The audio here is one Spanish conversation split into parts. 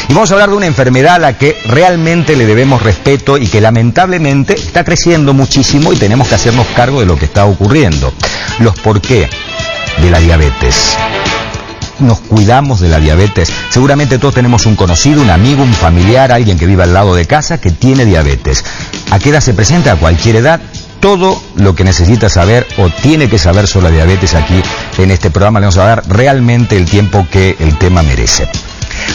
Y vamos a hablar de una enfermedad a la que realmente le debemos respeto y que lamentablemente está creciendo muchísimo y tenemos que hacernos cargo de lo que está ocurriendo. Los por qué de la diabetes. Nos cuidamos de la diabetes. Seguramente todos tenemos un conocido, un amigo, un familiar, alguien que vive al lado de casa que tiene diabetes. ¿A qué edad se presenta? A cualquier edad. Todo lo que necesita saber o tiene que saber sobre la diabetes aquí en este programa le vamos a dar realmente el tiempo que el tema merece.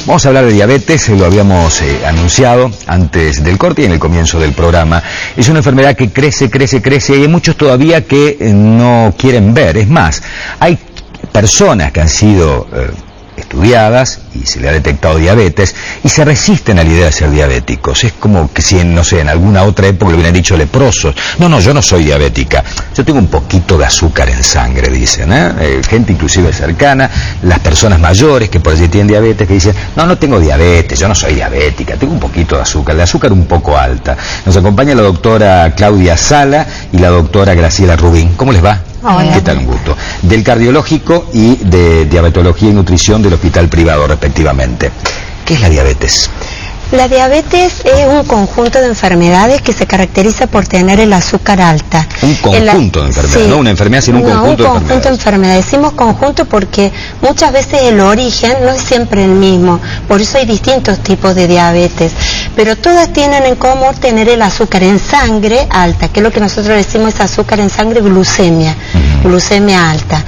Vamos a hablar de diabetes, lo habíamos anunciado antes del corte y en el comienzo del programa. Es una enfermedad que crece y hay muchos todavía que no quieren ver. Es más, hay personas que han sido estudiadas y se le ha detectado diabetes y se resisten a la idea de ser diabéticos. Es como que si, no sé, en alguna otra época le hubieran dicho leprosos. No, yo no soy diabética. Yo tengo un poquito de azúcar en sangre, dicen, gente inclusive cercana, las personas mayores que por allí tienen diabetes, que dicen, no tengo diabetes, yo no soy diabética, tengo un poquito de azúcar un poco alta. Nos acompaña la doctora Claudia Sala y la doctora Graciela Rubín. ¿Cómo les va? Hola. ¿Qué tal? Un gusto. Del cardiológico y de diabetología y nutrición del hospital privado, respectivamente. ¿Qué es la diabetes? La diabetes es un conjunto de enfermedades que se caracteriza por tener el azúcar alta. Un conjunto de enfermedades, sí. No una enfermedad, sino un conjunto de enfermedades. Un conjunto de enfermedades. Decimos conjunto porque muchas veces el origen no es siempre el mismo. Por eso hay distintos tipos de diabetes. Pero todas tienen en común tener el azúcar en sangre alta, que es lo que nosotros decimos es azúcar en sangre, glucemia. Glucemia alta.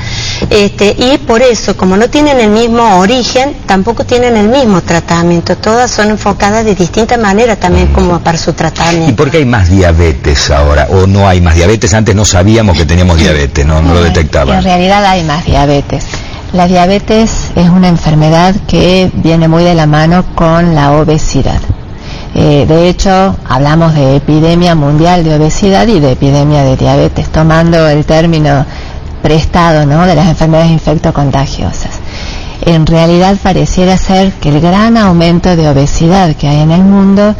Y por eso, como no tienen el mismo origen, tampoco tienen el mismo tratamiento. Todas son enfocadas de distinta manera también como para su tratamiento. ¿Y por qué hay más diabetes ahora? ¿O no hay más diabetes? Antes no sabíamos que teníamos diabetes, no lo detectaban. En realidad hay más diabetes. La diabetes es una enfermedad que viene muy de la mano con la obesidad. De hecho, hablamos de epidemia mundial de obesidad y de epidemia de diabetes, tomando el término prestado, ¿no?, de las enfermedades infectocontagiosas. En realidad pareciera ser que el gran aumento de obesidad que hay en el mundo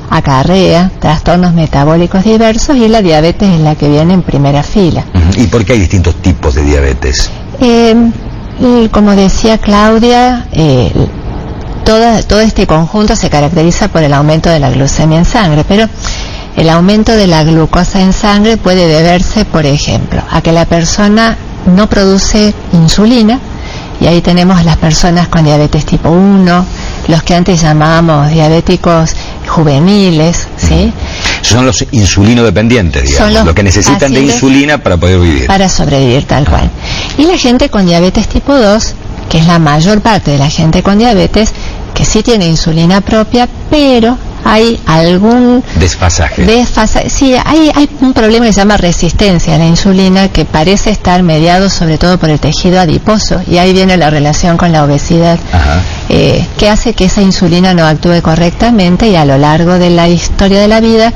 acarrea trastornos metabólicos diversos y la diabetes es la que viene en primera fila. ¿Y por qué hay distintos tipos de diabetes? Y como decía Claudia, todo este conjunto se caracteriza por el aumento de la glucemia en sangre, pero el aumento de la glucosa en sangre puede deberse, por ejemplo, a que la persona no produce insulina, y ahí tenemos a las personas con diabetes tipo 1, los que antes llamábamos diabéticos juveniles, ¿sí? Son los insulinodependientes, digamos, los que necesitan de insulina para poder vivir. Para sobrevivir, tal cual. Y la gente con diabetes tipo 2, que es la mayor parte de la gente con diabetes, que sí tiene insulina propia, pero hay algún desfasaje. Sí, hay un problema que se llama resistencia a la insulina, que parece estar mediado sobre todo por el tejido adiposo, y ahí viene la relación con la obesidad, que hace que esa insulina no actúe correctamente y a lo largo de la historia de la vida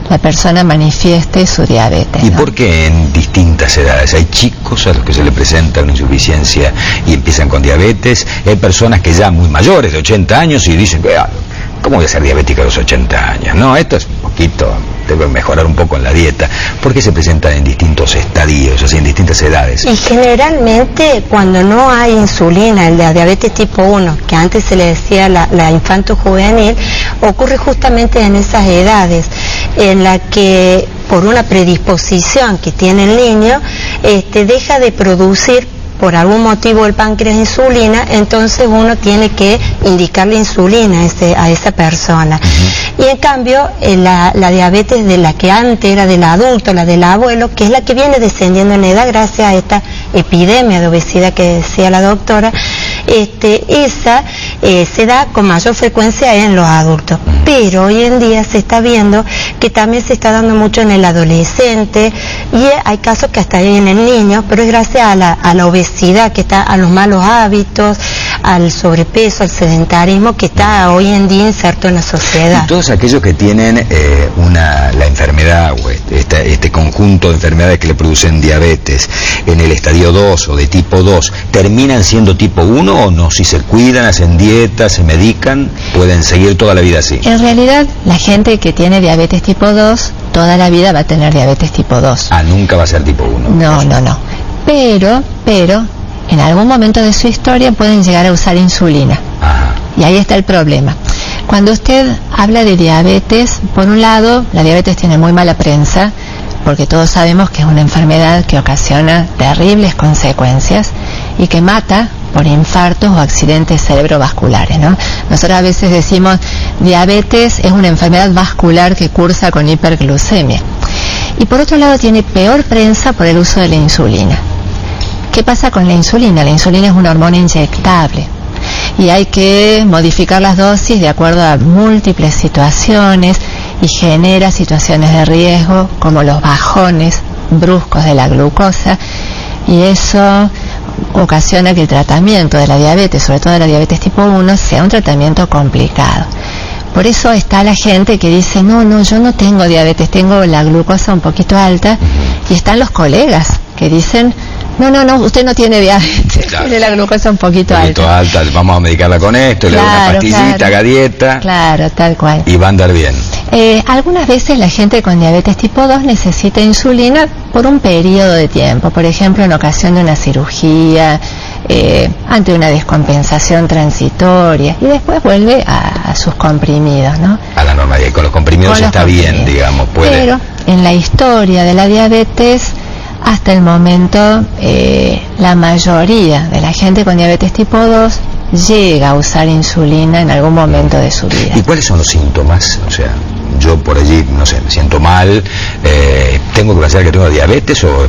la persona manifieste su diabetes. ¿Y por qué en distintas edades? Hay chicos a los que se le presenta una insuficiencia y empiezan con diabetes, hay personas que ya muy mayores, de 80 años, y dicen, ¿cómo voy a ser diabética a los 80 años? No, esto es un poquito, tengo que mejorar un poco en la dieta. ¿Por qué se presentan en distintos estadios, así en distintas edades? Y generalmente cuando no hay insulina, el de diabetes tipo 1, que antes se le decía la infanto-juvenil, ocurre justamente en esas edades, en la que por una predisposición que tiene el niño, deja de producir por algún motivo el páncreas insulina, entonces uno tiene que indicarle insulina a esa persona. Y en cambio, la diabetes de la que antes era del adulto, la del abuelo, que es la que viene descendiendo en edad gracias a esta epidemia de obesidad que decía la doctora, esa se da con mayor frecuencia en los adultos. Pero hoy en día se está viendo que también se está dando mucho en el adolescente, y hay casos que hasta en el niño, pero es gracias a la obesidad, que está a los malos hábitos, al sobrepeso, al sedentarismo que está hoy en día inserto en la sociedad. Y todos aquellos que tienen la enfermedad o este conjunto de enfermedades que le producen diabetes en el estadio 2 o de tipo 2, ¿terminan siendo tipo 1 o no? Si se cuidan, hacen dieta, se medican, pueden seguir toda la vida así. En realidad, la gente que tiene diabetes tipo 2, toda la vida va a tener diabetes tipo 2. Nunca va a ser tipo 1. No. Pero, en algún momento de su historia pueden llegar a usar insulina. Y ahí está el problema. Cuando usted habla de diabetes, por un lado, la diabetes tiene muy mala prensa, porque todos sabemos que es una enfermedad que ocasiona terribles consecuencias y que mata por infartos o accidentes cerebrovasculares, ¿no? Nosotros a veces decimos diabetes es una enfermedad vascular que cursa con hiperglucemia. Y por otro lado tiene peor prensa por el uso de la insulina. ¿Qué pasa con la insulina? La insulina es una hormona inyectable y hay que modificar las dosis de acuerdo a múltiples situaciones y genera situaciones de riesgo como los bajones bruscos de la glucosa, y eso ocasiona que el tratamiento de la diabetes, sobre todo de la diabetes tipo 1, sea un tratamiento complicado. Por eso está la gente que dice, no, yo no tengo diabetes, tengo la glucosa un poquito alta, y están los colegas que dicen, no, usted no tiene diabetes, claro, tiene la glucosa un poquito alta, vamos a medicarla con esto, claro, le doy una pastillita, haga dieta. Claro, tal cual. Y va a andar bien. Algunas veces la gente con diabetes tipo 2 necesita insulina por un periodo de tiempo, por ejemplo en ocasión de una cirugía, ante una descompensación transitoria, y después vuelve a sus comprimidos, ¿no? A la normalidad, y con los comprimidos está bien, digamos, puede. Pero en la historia de la diabetes, hasta el momento, la mayoría de la gente con diabetes tipo 2 llega a usar insulina en algún momento de su vida. ¿Y cuáles son los síntomas? O sea, yo por allí, no sé, me siento mal, ¿tengo que pensar que tengo diabetes o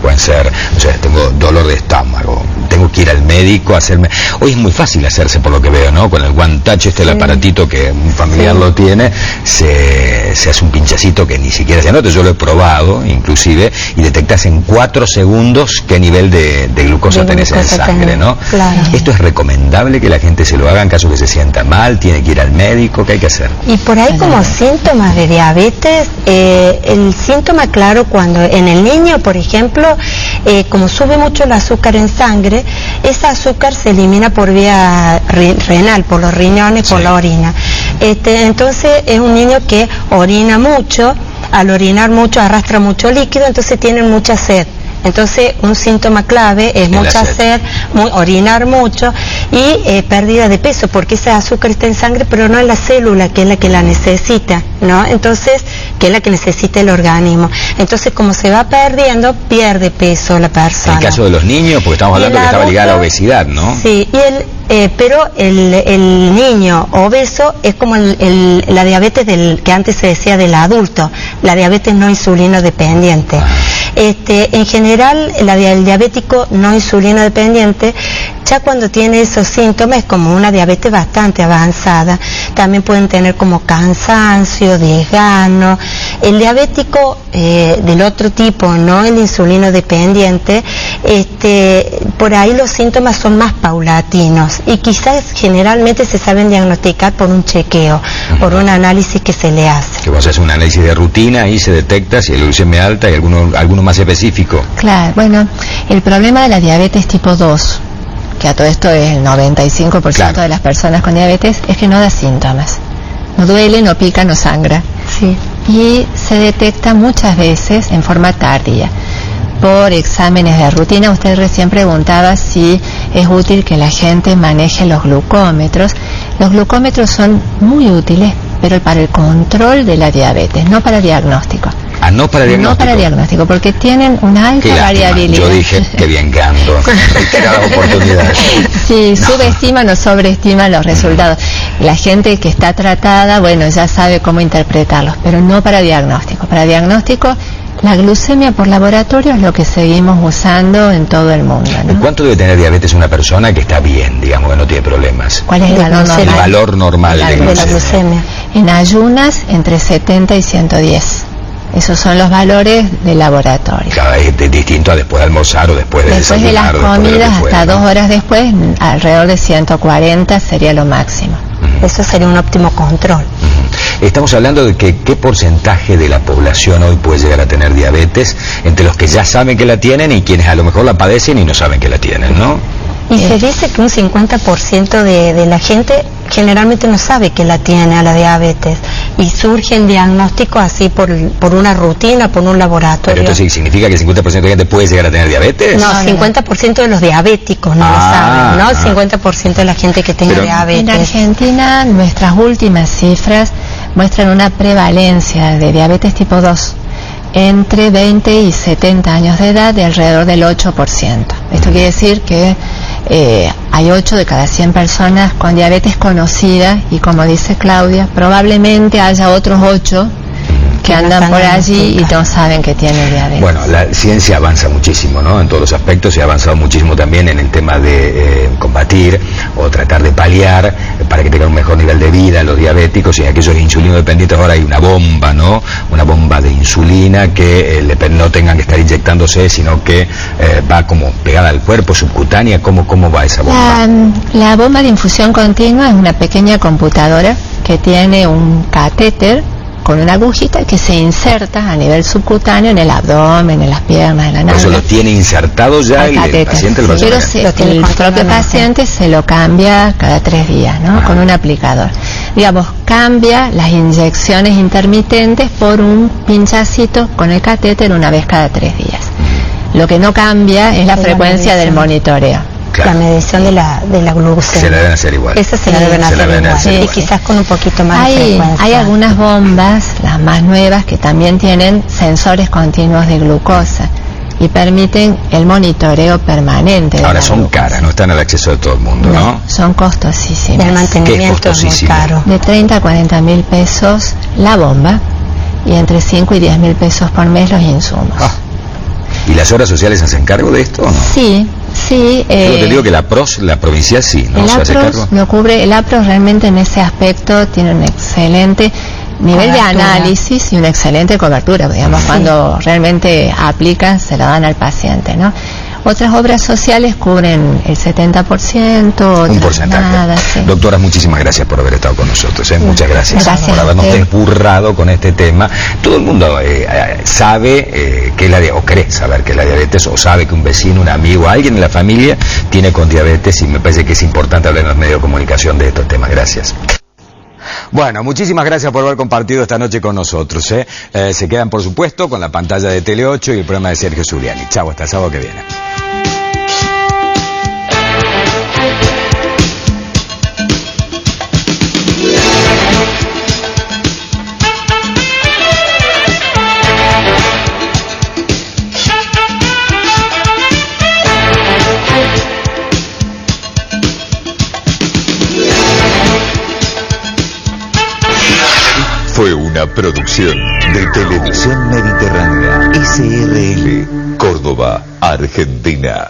pueden ser, o sea, tengo dolor de estómago, tengo que ir al médico a hacerme... Hoy es muy fácil hacerse, por lo que veo, ¿no? Con el One Touch, el aparatito que un familiar lo tiene, se hace un pinchacito que ni siquiera se anota. Yo lo he probado, inclusive, y detectas en 4 segundos qué nivel de glucosa tenés en sangre, ¿no? Claro. ¿Esto es recomendable que la gente se lo haga en caso que se sienta mal? ¿Tiene que ir al médico? ¿Qué hay que hacer? Y por ahí, como síntomas de diabetes, el síntoma claro cuando en el niño, por ejemplo, como sube mucho el azúcar en sangre, ese azúcar se elimina por vía renal, por los riñones, por la orina. Entonces es un niño que orina mucho, al orinar mucho arrastra mucho líquido, entonces tiene mucha sed. Entonces un síntoma clave es mucha sed, orinar mucho y pérdida de peso, porque ese azúcar está en sangre pero no en la célula, que es la que la necesita, ¿no? Entonces, que es la que necesita el organismo. Entonces, como se va perdiendo, pierde peso la persona. En el caso de los niños, porque estamos hablando que estaba ligada a la obesidad, ¿no? Sí, y pero el niño obeso es como la diabetes que antes se decía del adulto, la diabetes no insulino dependiente. En general, el diabético no insulino dependiente, ya cuando tiene esos síntomas es como una diabetes bastante avanzada. También pueden tener como cansancio, desgano. El diabético del otro tipo, no el insulino dependiente, por ahí los síntomas son más paulatinos y quizás generalmente se saben diagnosticar por un chequeo, por un análisis que se le hace. Que vos haces un análisis de rutina y se detecta si hay glucemia alta y alguno más específico. Claro, bueno, el problema de la diabetes tipo 2, que a todo esto es el 95% de las personas con diabetes, es que no da síntomas. No duele, no pica, no sangra. Sí. Y se detecta muchas veces en forma tardía. Por exámenes de rutina, usted recién preguntaba si es útil que la gente maneje los glucómetros. Los glucómetros son muy útiles, pero para el control de la diabetes, no para diagnóstico. Ah, no para diagnóstico. No para diagnóstico, porque tienen una alta variabilidad. Yo dije que bien que ando, reiteradas oportunidades. Sí, subestiman o sobreestiman los resultados. La gente que está tratada, bueno, ya sabe cómo interpretarlos, pero no para diagnóstico. Para diagnóstico, la glucemia por laboratorio es lo que seguimos usando en todo el mundo, ¿no? ¿Cuánto debe tener diabetes una persona que está bien, digamos, que no tiene problemas? ¿Cuál es el valor normal? El valor normal de la glucemia. En ayunas, entre 70 y 110. Esos son los valores de laboratorio. Cada vez es distinto a después de almorzar o después de desayunar. Después de las comidas, hasta 2 horas después, alrededor de 140 sería lo máximo. Eso sería un óptimo control. Estamos hablando de que qué porcentaje de la población hoy puede llegar a tener diabetes, entre los que ya saben que la tienen y quienes a lo mejor la padecen y no saben que la tienen, ¿no? Y se dice que un 50% de la gente generalmente no sabe que la tiene a la diabetes. y surgen diagnósticos así por una rutina, por un laboratorio. Pero entonces significa que el 50% de gente puede llegar a tener diabetes. No, 50% de los diabéticos no lo saben, ¿no? 50% de la gente que tenga diabetes. En Argentina, nuestras últimas cifras muestran una prevalencia de diabetes tipo 2 entre 20 y 70 años de edad de alrededor del 8%. Esto quiere decir que hay 8 de cada 100 personas con diabetes conocida, y como dice Claudia, probablemente haya otros 8 que andan por allí y no saben que tienen diabetes. Bueno, la ciencia avanza muchísimo, ¿no? En todos los aspectos, y ha avanzado muchísimo también en el tema de combatir o tratar de paliar para que tengan un mejor nivel de vida los diabéticos, y en aquellos insulino dependientes ahora hay una bomba, ¿no? Una bomba de insulina que no tengan que estar inyectándose, sino que va como pegada al cuerpo, subcutánea. ¿Cómo va esa bomba? La bomba de infusión continua es una pequeña computadora que tiene un catéter con una agujita que se inserta a nivel subcutáneo en el abdomen, en las piernas, en la nalga. Eso lo tiene insertado ya el paciente, el pero el propio paciente se lo cambia cada 3 días, ¿no? Con un aplicador. Digamos, cambia las inyecciones intermitentes por un pinchacito con el catéter una vez cada 3 días. Lo que no cambia es la frecuencia del monitoreo. Claro. La medición de la glucemia. Se la deben hacer igual. Esa se la deben hacer igual. Y quizás con un poquito más de frecuencia. Hay algunas bombas, las más nuevas, que también tienen sensores continuos de glucosa y permiten el monitoreo permanente. Ahora son caras, no están al acceso de todo el mundo, ¿no? Son costosísimas. El mantenimiento es muy caro. De 30 a 40 mil pesos la bomba, y entre 5 y 10 mil pesos por mes los insumos. ¿Y las obras sociales hacen cargo de esto o no? Sí. Yo te digo que la provincial sí, ¿no? El APROS lo cubre. El APROS realmente en ese aspecto tiene un excelente nivel de análisis y una excelente cobertura, digamos, cuando realmente aplican, se la dan al paciente, ¿no? Otras obras sociales cubren el 70%, un porcentaje. Nada, sí. Doctoras, muchísimas gracias por haber estado con nosotros, Muchas gracias por habernos despurrado con este tema. Todo el mundo sabe que o cree saber que es la diabetes, o sabe que un vecino, un amigo, alguien en la familia tiene con diabetes, y me parece que es importante hablar en los medios de comunicación de estos temas. Gracias. Bueno, muchísimas gracias por haber compartido esta noche con nosotros. Se quedan, por supuesto, con la pantalla de Tele 8 y el programa de Sergio Zuliani. Chau, hasta el sábado que viene. Fue una producción de Televisión Mediterránea, SRL, Córdoba, Argentina.